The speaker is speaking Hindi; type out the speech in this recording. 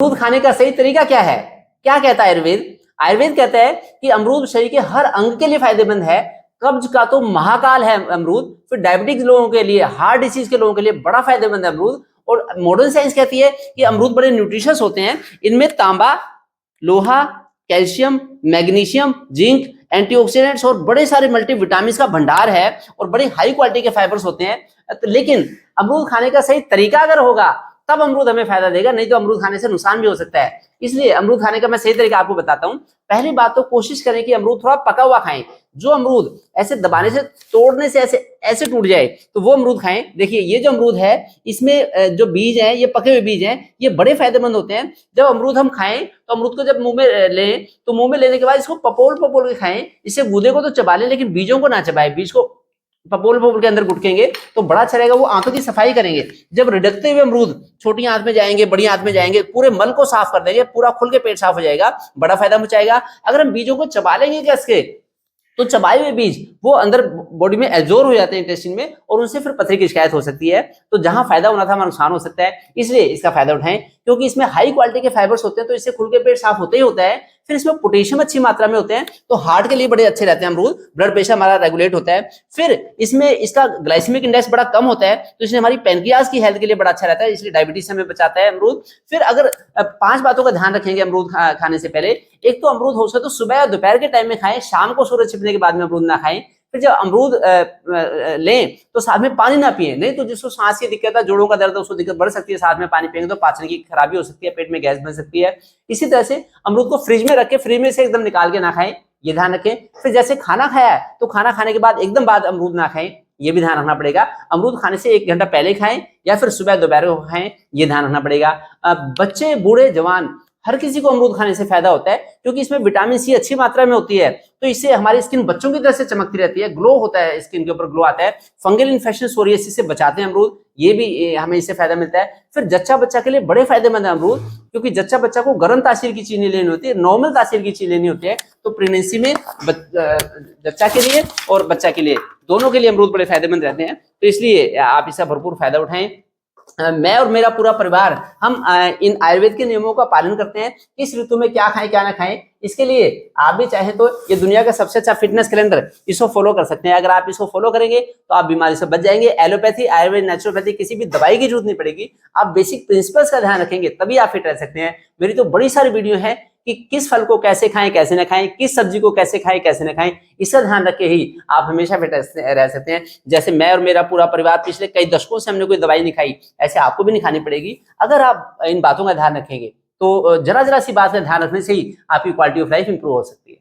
अमरूद खाने का सही तरीका क्या है? क्या कहता है आयुर्वेद? आयुर्वेद कहता है कि अमरूद शरीर के हर अंग के लिए फायदेमंद है। कब्ज का तो महाकाल है अमरूद। फिर डायबिटिक्स लोगों के लिए, हार्ट डिसीज के लोगों के लिए बड़ा फायदेमंद है अमरूद। और मॉडर्न साइंस कहती है कि अमरूद बड़े न्यूट्रिशियस होते हैं। इनमें तांबा, लोहा, कैल्शियम, मैग्नीशियम, जिंक, एंटीऑक्सीडेंट्स और बड़े सारे मल्टीविटामिन का भंडार है और बड़ी हाई क्वालिटी के फाइबर्स होते हैं। लेकिन अमरूद खाने का सही तरीका अगर होगा तब अमरूद हमें फायदा देगा, नहीं तो अमरूद खाने से नुकसान भी हो सकता है। इसलिए अमरूद खाने का मैं सही तरीका आपको बताता हूं। पहली बात तो कोशिश करें कि अमरूद थोड़ा पका हुआ खाएं। जो अमरूद ऐसे दबाने से, तोड़ने से ऐसे ऐसे टूट जाए तो वो अमरूद खाएं। देखिए ये जो अमरूद है इसमें जो बीज हैं, ये पके हुए बीज हैं, ये बड़े फायदेमंद होते हैं। जब अमरूद हम खाएं तो अमरूद को जब मुंह में लें तो मुंह में लेने के बाद इसको पपोल पपोल के खाएं। इससे गूदे को तो चबा लें लेकिन बीजों को ना चबाएं। बीज को पपोल पपोल के अंदर गुटकेंगे तो बड़ा अच्छा रहेगा। वो आंतों की सफाई करेंगे। जब रिडकते हुए अमरूद छोटी आंत में जाएंगे, बड़ी आंत में जाएंगे, पूरे मल को साफ कर देंगे, पूरा खुल के पेट साफ हो जाएगा, बड़ा फायदा पहुंचाएगा। अगर हम बीजों को चबा लेंगे कस के तो चबाए हुए बीज वो अंदर बॉडी में एब्जॉर्ब हो जाते हैं इंटेस्टाइन में, और उनसे फिर पथरी की शिकायत हो सकती है। तो जहां फायदा होना था वहां नुकसान हो सकता है। इसलिए इसका फायदा उठाएं, क्योंकि इसमें हाई क्वालिटी के फाइबर्स होते हैं तो इससे खुल के पेट साफ होता ही होता है। फिर इसमें पोटेशियम अच्छी मात्रा में होते हैं तो हार्ट के लिए बड़े अच्छे रहते हैं अमरूद। ब्लड प्रेशर हमारा रेगुलेट होता है। फिर इसमें इसका ग्लाइसेमिक इंडेक्स बड़ा कम होता है तो इसलिए हमारी पैनक्रियाज की हेल्थ के लिए बड़ा अच्छा रहता है, इसलिए डायबिटीज से हमें बचाता है अमरूद। फिर अगर 5 बातों का ध्यान रखेंगे अमरूद खाने से पहले, एक तो अमरूद हो सके तो सुबह या दोपहर के टाइम में खाएं, शाम को सूरज छिपने के बाद में अमरूद ना खाएं। फिर जब अमरूद लें तो साथ में पानी ना पिए, नहीं तो जिसको सांस की दिक्कत है, जोड़ों का दर्द है, उसको दिक्कत बढ़ सकती है। साथ में पानी पिएंगे तो पाचन की खराबी हो सकती है, पेट में गैस बन सकती है। इसी तरह से अमरूद को फ्रिज में रख के, फ्रिज में से एकदम निकाल के ना खाएं, ये ध्यान रखें। फिर जैसे खाना खाया है तो खाना खाने के बाद एकदम बाद अमरूद ना खाएं, ये भी ध्यान रखना पड़ेगा। अमरूद खाने से 1 घंटा पहले खाएं या फिर सुबह दोपहर को खाएं, ये ध्यान रखना पड़ेगा। बच्चे, बूढ़े, जवान, हर किसी को अमरूद खाने से फायदा होता है, क्योंकि इसमें विटामिन सी अच्छी मात्रा में होती है। तो इससे हमारी स्किन बच्चों की तरह से चमकती रहती है, ग्लो होता है, स्किन के ऊपर ग्लो आता है। फंगल इन्फेक्शन, सोरियासिस से बचाते हैं अमरूद, ये भी हमें इससे फायदा मिलता है। फिर जच्चा बच्चा के लिए बड़े फायदेमंद है अमरूद, क्योंकि जच्चा बच्चा को गर्म तासीर की चीज नहीं लेनी होती है, नॉर्मल तासीर की चीज लेनी होती है। तो प्रेगनेंसी में जच्चा के लिए और बच्चा के लिए, दोनों के लिए अमरूद बड़े फायदेमंद रहते हैं। तो इसलिए आप इसका भरपूर फायदा उठाएं। मैं और मेरा पूरा परिवार हम इन आयुर्वेद के नियमों का पालन करते हैं। किस ऋतु में क्या खाएं क्या ना खाएं, इसके लिए आप भी चाहे तो ये दुनिया का सबसे अच्छा फिटनेस कैलेंडर, इसको फॉलो कर सकते हैं। अगर आप इसको फॉलो करेंगे तो आप बीमारी से बच जाएंगे। एलोपैथी, आयुर्वेद, नेचुरोपैथी, किसी भी दवाई की जरूरत नहीं पड़ेगी। आप बेसिक प्रिंसिपल्स का ध्यान रखेंगे तभी आप फिट रह सकते हैं। मेरी तो बड़ी सारी वीडियो है कि किस फल को कैसे खाएं कैसे ना खाएं, किस सब्जी को कैसे खाएं कैसे ना खाएं, इसका ध्यान रख के ही आप हमेशा फिट रह सकते हैं। जैसे मैं और मेरा पूरा परिवार पिछले कई दशकों से हमने कोई दवाई नहीं खाई, ऐसे आपको भी नहीं खानी पड़ेगी अगर आप इन बातों का ध्यान रखेंगे। तो जरा जरा सी बात का ध्यान रखने से ही आपकी क्वालिटी ऑफ लाइफ इंप्रूव हो सकती है।